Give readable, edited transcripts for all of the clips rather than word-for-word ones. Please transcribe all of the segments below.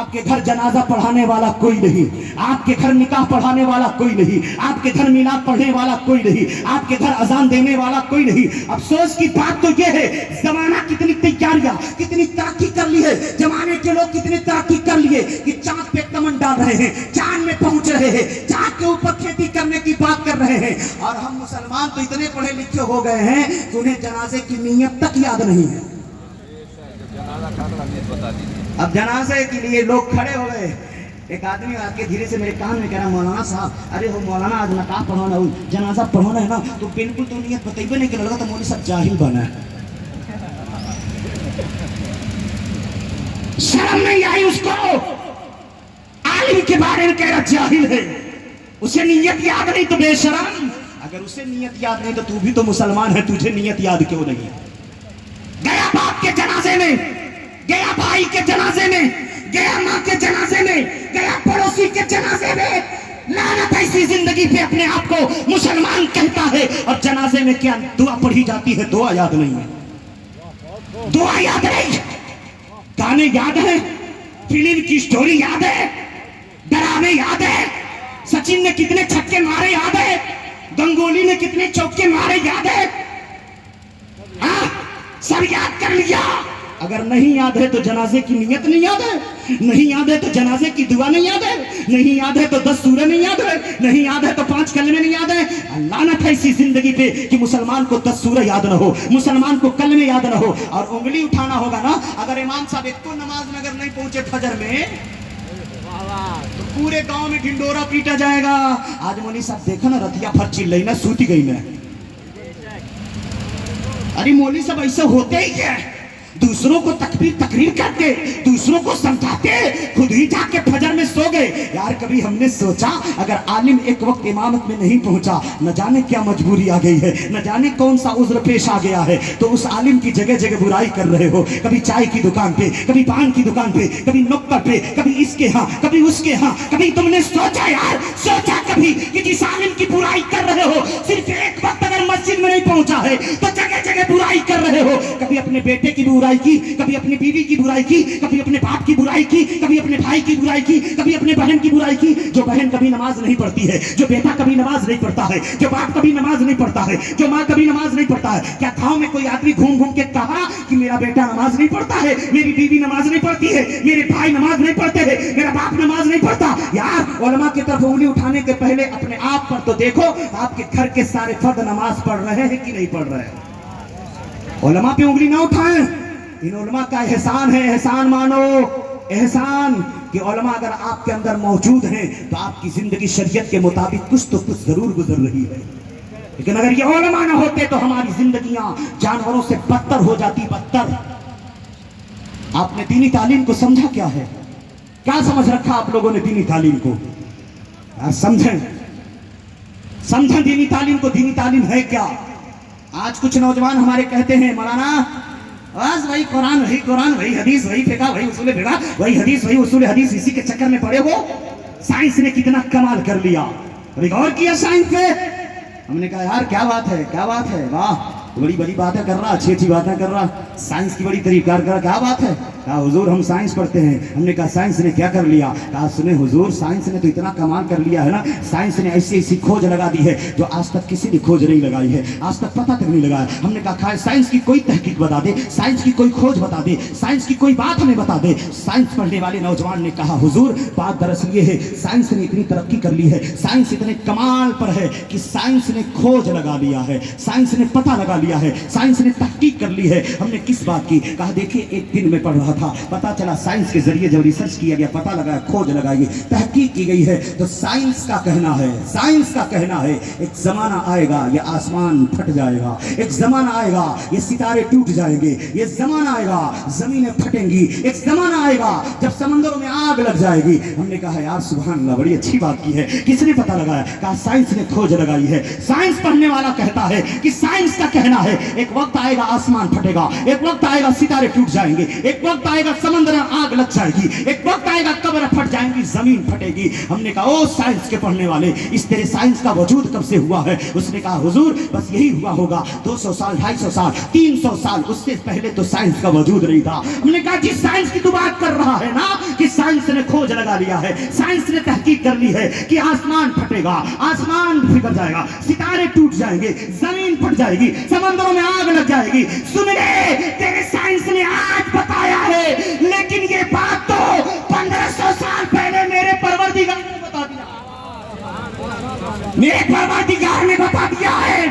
آپ کے گھر جنازہ پڑھانے والا کوئی نہیں، آپ کے گھر نکاح پڑھانے والا کوئی نہیں، آپ کے گھر میلاد پڑھنے والا کوئی نہیں، آپ کے گھر اذان دینے والا کوئی نہیں۔ افسوس کی بات تو یہ ہے زمانہ کتنی تیاریاں، کتنی ترقی کر لی ہے، زمانے کے لوگ کتنی ترقی کر لیے کہ چاند پہ کمن ڈال رہے ہیں، چاند میں پہنچ رہے ہیں، چاند کے اوپر کھیتی کرنے کی بات کر رہے ہیں، اور ہم مسلمان تو اتنے پڑھے لکھے ہو گئے ہیں کہ انہیں جنازے کی نیت تک یاد نہیں ہے۔ اب جنازے کے لیے لوگ کھڑے ہو گئے۔ ایک آدمی آ کے دھیرے سے میرے کان میں کہہ رہا مولانا صاحب، ارے ہو مولانا آج نکاح پڑھانا ہو، جنازہ پڑھانا ہے نا، تو بالکل تو نیت بتائیے نہیں کہ لڑکا تو مولوی صاحب جاہل بنا ہے۔ شرم نہیں آئی اس کو، عالم کے بارے میں کہہ رہا جاہل ہے، اسے نیت یاد نہیں تو بے شرم۔ اگر اسے نیت یاد نہیں تو بھی تو مسلمان ہے، تجھے نیت یاد کیوں نہیں؟ گیا باپ کے جنازے میں، گیا بھائی کے جنازے میں، گیا ماں کے جنازے میں، گیا پڑوسی کے جنازے میں، لعنت ایسی زندگی پہ اپنے آپ کو مسلمان کہتا ہے، اور جنازے میں کیا دعا پڑھی جاتی ہے؟ دعا یاد نہیں ہے، دعا یاد نہیں، گانے یاد ہیں، فلم کی سٹوری یاد ہے، ڈرامے یاد ہے، سچن نے کتنے چھکے مارے یاد ہے، گنگولی نے کتنے چوکے مارے یاد ہے، ہاں سب یاد کر لیا۔ اگر نہیں یاد ہے تو جنازے کی نیت نہیں یاد ہے، نہیں یاد ہے تو جنازے کی دعا نہیں یاد ہے، نہیں یاد ہے تو 10 سورہ نہیں یاد ہے، نہیں یاد ہے تو 5 کلمے نہیں یاد ہے۔ لعنت ہے اسی زندگی پہ کہ مسلمان کو 10 سورہ یاد نہ ہو، مسلمان کو کلمے یاد نہ ہو، اور انگلی اٹھانا ہوگا نا۔ اگر امام صاحب ایک تو نماز میں اگر نہیں پہنچے فجر میں تو پورے گاؤں میں ڈھنڈورا پیٹا جائے گا۔ آج مولوی صاحب دیکھا نا رتیا پھر چلئی نا سوتی گئی میں، ارے مولوی صاحب ایسے ہوتے ہی کیا ہے، دوسروں کو تقریر کرتے، دوسروں کو سمجھاتے، خود ہی جا کے فجر میں سو گئے۔ یار کبھی ہم نے سوچا اگر عالم ایک وقت امامت میں نہیں پہنچا، نہ جانے کیا مجبوری آ گئی ہے، نہ جانے کون سا عذر پیش آ گیا ہے، تو اس عالم کی جگہ جگہ برائی کر رہے ہو، کبھی چائے کی دکان پہ، کبھی پان کی دکان پہ، کبھی نکڑ پہ، کبھی اس کے ہاں، کبھی اس کے ہاں۔ کبھی تم نے سوچا یار، سوچا کبھی کہ جس عالم کی برائی کر رہے ہو صرف ایک وقت اگر مسجد میں نہیں پہنچا ہے تو جگہ جگہ برائی کر رہے ہو؟ کبھی اپنے بیٹے کی برائی کی، کبھی اپنی بیوی کی برائی کی، کبھی اپنے باپ کی برائی کی، کبھی اپنے بھائی کی برائی کی، کبھی اپنے بہن کی برائی کی۔ جو بہن کبھی نماز نہیں پڑھتی ہے، جو بیٹا کبھی نماز نہیں پڑھتا ہے، جو باپ کبھی نماز نہیں پڑھتا ہے، جو ماں کبھی نماز نہیں پڑھتا ہے، کیا گاؤں میں کوئی آدمی گھوم گھوم کے کہا کہ میرا بیٹا نماز نہیں پڑھتا ہے، میری بیوی نماز نہیں پڑھتی ہے، میرے بھائی نماز نہیں پڑھتے ہیں، میرا باپ نماز نہیں پڑھتا؟ یار علماء کی طرف انگلی اٹھانے کے پہلے اپنے آپ پر تو دیکھو، آپ کے گھر کے سارے فرد نماز پڑھ رہے ہیں کہ نہیں پڑھ رہے ہیں؟ علماء پہ انگلی نہ اٹھائیں، ان علماء کا احسان ہے، احسان مانو، احسان کہ علماء اگر آپ کے اندر موجود ہیں تو آپ کی زندگی شریعت کے مطابق کچھ تو کچھ ضرور گزر رہی ہے، لیکن اگر یہ علماء نہ ہوتے تو ہماری زندگیاں جانوروں سے بدتر ہو جاتی، بدتر۔ آپ نے دینی تعلیم کو سمجھا کیا ہے؟ کیا سمجھ رکھا آپ لوگوں نے دینی تعلیم کو؟ سمجھیں سمجھیں دینی تعلیم کو، دینی تعلیم ہے کیا؟ آج کچھ نوجوان ہمارے کہتے ہیں مولانا بس وہی قرآن وہی قرآن وہی حدیث وہی فقہ وہی اصول فقہ وہی حدیث وہی اصول حدیث، اسی کے چکر میں پڑے ہو۔ سائنس نے کتنا کمال کر لیا، کبھی غور کیا سائنس پہ؟ ہم نے کہا یار کیا بات ہے، کیا بات ہے، واہ بڑی بڑی باتیں کر رہا، اچھی اچھی باتیں کر رہا، سائنس کی بڑی تعریف کر رہا، کیا بات ہے؟ کہا حضور ہم سائنس پڑھتے ہیں۔ ہم نے کہا سائنس نے کیا کر لیا؟ کہا سنیں حضور سائنس نے تو اتنا کمال کر لیا ہے نا، سائنس نے ایسی ایسی کھوج لگا دی ہے جو آج تک کسی نے کھوج نہیں لگائی ہے، آج تک پتہ تک نہیں لگایا۔ ہم نے کہا سائنس کی کوئی تحقیق بتا دے، سائنس کی کوئی کھوج بتا دے، سائنس کی کوئی بات ہمیں بتا دے۔ سائنس پڑھنے والے نوجوان نے کہا حضور بات دراصل یہ ہے سائنس نے اتنی ترقی کر لی ہے، سائنس اتنے کمال پر ہے کہ سائنس نے کھوج لگا لیا ہے، سائنس نے پتہ لگا لیا ہے، سائنس نے تحقیق کر لی ہے۔ ہم نے کس بات کی؟ کہا دیکھیے ایک دن میں پڑھ رہا تھا، پتا چلا سائنس کے ذریعے جب ریسرچ کیا گیا، پتا لگا کھوج لگائی تحقیق کی گئی ہے، تو سائنس کا کہنا ہے، سائنس کا کہنا ہے ایک زمانہ آئے گا یہ آسمان پھٹ جائے گا، ایک زمانہ آئے گا یہ ستارے ٹوٹ جائیں گے، یہ زمانہ آئے گا زمینیں پھٹیں گی، ایک زمانہ آئے گا جب سمندروں میں آگ لگ جائے گی۔ ہم نے کہا یار سبحان اللہ بڑی اچھی بات کی ہے، کس نے پتا لگایا؟ کہا سائنس نے کھوج لگائی ہے۔ سائنس پڑھنے والا کہتا ہے کہ سائنس کا کہنا ہے ایک وقت آئے گا آسمان پھٹے گا، ایک وقت آئے گا ستارے ٹوٹ جائیں گے، ایک وقت آئے گا سمندر میں آگ لگ جائے گی، ایک وقت آئے گا قبر پھٹ جائیں گی، زمین پھٹے گی۔ ہم نے کہا او سائنس کے پڑھنے والے اس تیرے سائنس کا وجود کب سے ہوا ہے؟ اس نے کہا حضور بس یہی ہوا ہوگا 200 سال 250 سال 300 سال، اس سے پہلے تو سائنس کا وجود نہیں تھا۔ ہم نے کہا جس سائنس کی تو بات کر رہا ہے نا کہ سائنس نے کھوج لگا لیا ہے, سائنس نے تحقیق کر لی ہے کہ آسمان پھٹے گا, آسمان بگڑ جائے گا, ستارے ٹوٹ جائیں گے, زمین پھٹ جائے گی, سمندروں میں آگ لگ جائے گی. سن لے, تیرے سائنس نے آج بتایا ہے, لیکن یہ بات تو 1500 سال پہلے میرے پروردگار نے بتا دیا, میرے پروردگار نے بتا دیا ہے.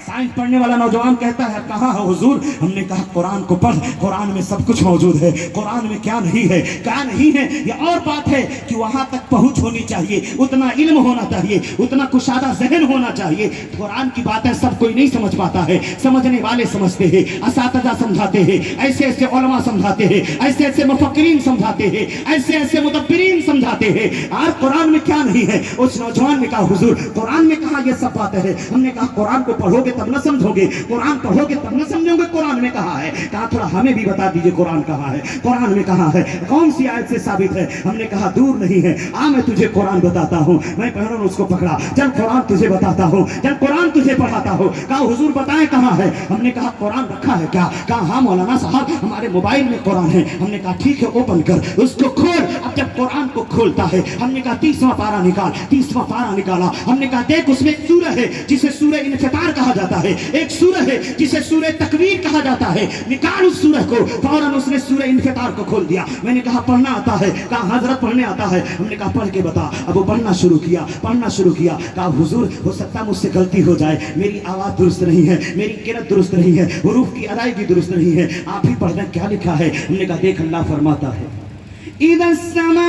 سائنس پڑھنے والا نوجوان کہتا ہے کہاں ہے حضور؟ ہم نے کہا قرآن کو پڑھ, قرآن میں سب کچھ موجود ہے. قرآن میں کیا نہیں ہے, کیا نہیں ہے, یہ اور بات ہے کہ وہاں تک پہنچ ہونی چاہیے, اتنا علم ہونا چاہیے, اتنا کشادہ ذہن ہونا چاہیے. قرآن کی باتیں سب کوئی نہیں سمجھ پاتا ہے, سمجھنے والے سمجھتے ہیں, اساتذہ سمجھاتے ہیں, ایسے ایسے علماء سمجھاتے ہیں, ایسے ایسے مفکرین سمجھاتے ہیں, ایسے ایسے مدبرین سمجھاتے ہیں. اور قرآن میں کیا نہیں ہے؟ اس نوجوان نے کہا حضور قرآن میں کہاں یہ سب باتیں ہیں. ہم نے کہا قرآن کو پڑھو گے تب نہ سمجھو گے, قرآن پڑھو گے تب نہ سمجھو گے قرآن میں کہاں ہے. کہا تھوڑا ہمیں بھی بتا دیجئے قرآن کہاں ہے, قرآن میں کہاں ہے, کون سی آیت سے ثابت ہے؟ ہم نے کہا دور نہیں ہے, میں تجھے قرآن بتاتا ہوں. میں پہلے اس کو پکڑا, چل قرآن تجھے بتاتا ہوں, چل قرآن تجھے پڑھاتا ہوں. کہا حضور بتائیں کہاں ہے. ہم نے کہا قرآن رکھا ہے کیا؟ کہا ہاں مولانا صاحب ہمارے موبائل میں قرآن ہے. ہم نے کہا ٹھیک ہے اوپن کر, اس کو کھول. اب جب قرآن کو کھولتا ہے ہم نے کہا 30واں پارہ نکال. 30واں پارہ نکالا. ہم نے کہا دیکھ اس میں ایک سورہ ہے جسے سورہ انفطار کہا جاتا ہے, ایک سورہ ہے جسے سورہ تکویر کہا جاتا ہے. نکال اس سورہ کو. فوراً اس نے سورہ انفطار کو کھول دیا. میں نے کہا پڑھنا آتا ہے؟ کہا حضرت پڑھنے آتا ہے. ہم نے کہا پڑھ کے بتا. اب وہ پڑھنا شروع کیا, پڑھنا شروع کیا. کہا حضور ہو سکتا مجھ سے غلطی ہو جائے, میری آواز درست نہیں ہے, میری قرأت درست نہیں ہے, حروف کی ادائیگی درست نہیں ہے, آپ ہی پڑھ دیں کیا لکھا ہے. ہم نے کہا دیکھ اللہ فرماتا ہے اِذَا السَّمَاءُ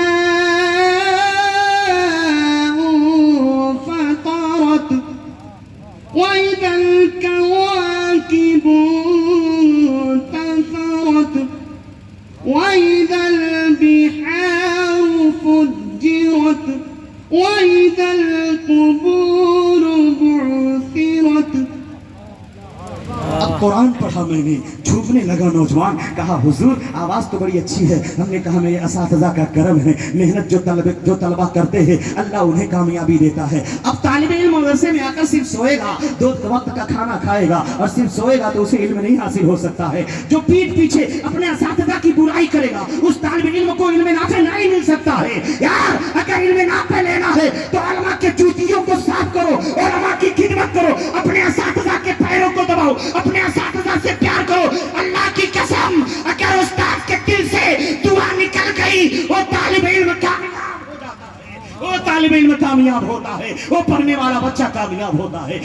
فَطَرَتْ وَإِذَا الْكَوَاكِبُ انتَثَرَتْ وَإِذَا الْبِحَارُ فُجِّرَتْ وَإِذَا الْقُبُورُ بُعْثِرَتْ. اب قرآن پڑھا میں نے, چھوپنے لگا نوجوان. کہا حضور آواز تو بڑی اچھی ہے. ہم نے کہا میرے اساتذہ کا کرم ہے, محنت جو طلبہ کرتے ہیں اللہ انہیں کامیابی دیتا ہے. اب طالب علم مدرسے میں آ کر صرف سوئے گا, 2 وقت کا کھانا کھائے گا اور صرف سوئے گا تو اسے علم نہیں حاصل ہو سکتا ہے. جو پیٹھ پیچھے اپنے اساتذہ کی برائی کرے گا اس طالب علم کو علم نافع نہیں مل سکتا ہے. یار اگر علم نافع لینا ہے تو علماء کے جوتیوں کو صاف کرو, علماء کی خدمت کرو, اپنے اساتذہ کے پیروں کو دباؤ, اپنے اساتذہ سے پیار کرو. اللہ کی قسم اگر استاد کے دل سے دعا نکل گئی وہ طالب علم کامیاب ہو جاتا ہے, وہ طالب علم کامیاب ہوتا ہے, وہ پڑھنے والا بچہ کامیاب ہوتا ہے.